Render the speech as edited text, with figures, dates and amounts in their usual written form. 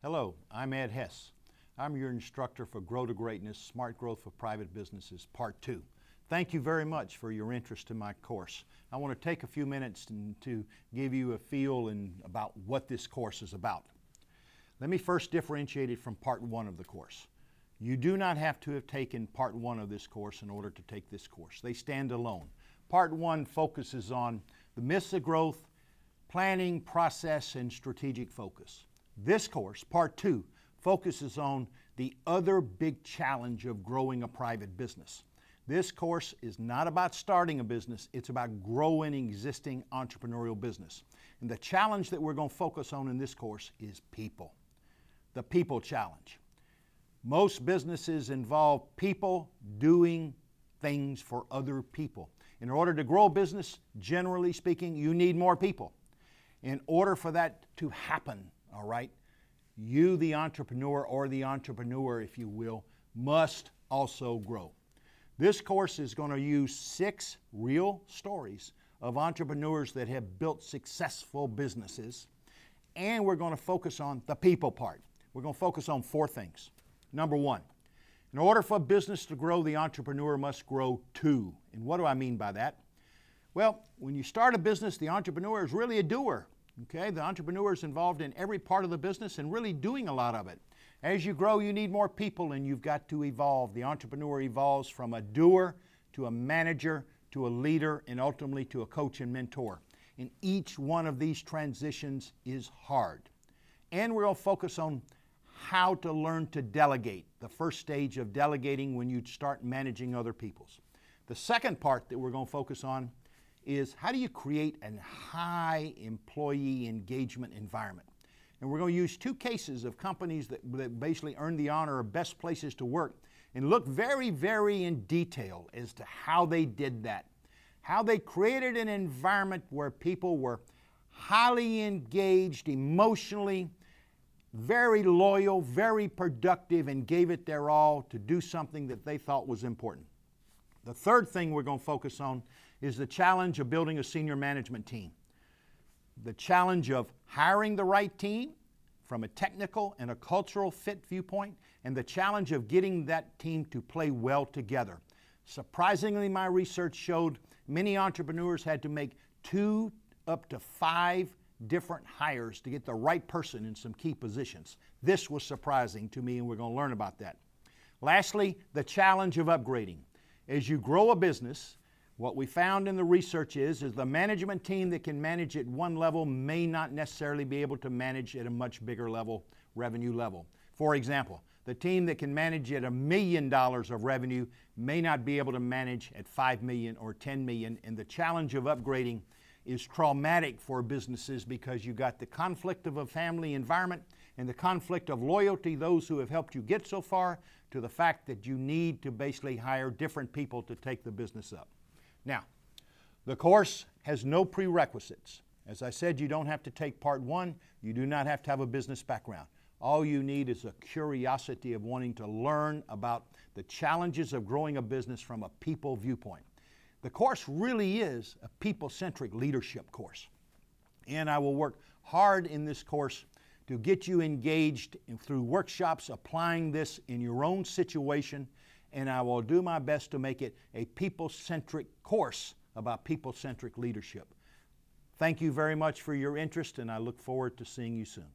Hello, I'm Ed Hess. I'm your instructor for Grow to Greatness, Smart Growth for Private Businesses, Part 2. Thank you very much for your interest in my course. I want to take a few minutes to give you a feel about what this course is about. Let me first differentiate it from Part 1 of the course. You do not have to have taken Part 1 of this course in order to take this course. They stand alone. Part 1 focuses on the myths of growth, planning, process, and strategic focus. This course, Part 2, focuses on the other big challenge of growing a private business. This course is not about starting a business, it's about growing an existing entrepreneurial business. And the challenge that we're going to focus on in this course is people. The people challenge. Most businesses involve people doing things for other people. In order to grow a business, generally speaking, you need more people. In order for that to happen, all right, you, the entrepreneur, or the entrepreneur, if you will, must also grow. This course is going to use 6 real stories of entrepreneurs that have built successful businesses, and we're going to focus on the people part. We're going to focus on 4 things. Number 1, in order for a business to grow, the entrepreneur must grow too. And what do I mean by that? Well, when you start a business, the entrepreneur is really a doer. Okay, the entrepreneur is involved in every part of the business and really doing a lot of it. As you grow, you need more people and you've got to evolve. The entrepreneur evolves from a doer to a manager to a leader and ultimately to a coach and mentor. And each one of these transitions is hard. And we're going to focus on how to learn to delegate, the first stage of delegating when you start managing other people's. The second part that we're going to focus on is how do you create a high employee engagement environment. And we're going to use 2 cases of companies that basically earned the honor of best places to work and look very, very in detail as to how they did that. How they created an environment where people were highly engaged, emotionally, very loyal, very productive, and gave it their all to do something that they thought was important. The third thing we're going to focus on is the challenge of building a senior management team. The challenge of hiring the right team from a technical and a cultural fit viewpoint, and the challenge of getting that team to play well together. Surprisingly, my research showed many entrepreneurs had to make 2 up to 5 different hires to get the right person in some key positions. This was surprising to me, and we're going to learn about that. Lastly, the challenge of upgrading. As you grow a business, what we found in the research is the management team that can manage at one level may not necessarily be able to manage at a much bigger level, revenue level. For example, the team that can manage at $1 million of revenue may not be able to manage at $5 million or $10 million, and the challenge of upgrading is traumatic for businesses because you got the conflict of a family environment and the conflict of loyalty, those who have helped you get so far, to the fact that you need to basically hire different people to take the business up. Now, the course has no prerequisites. As I said, you don't have to take Part 1. You do not have to have a business background. All you need is a curiosity of wanting to learn about the challenges of growing a business from a people viewpoint. The course really is a people-centric leadership course. And I will work hard in this course to get you engaged through workshops applying this in your own situation, and I will do my best to make it a people-centric course about people-centric leadership. Thank you very much for your interest, and I look forward to seeing you soon.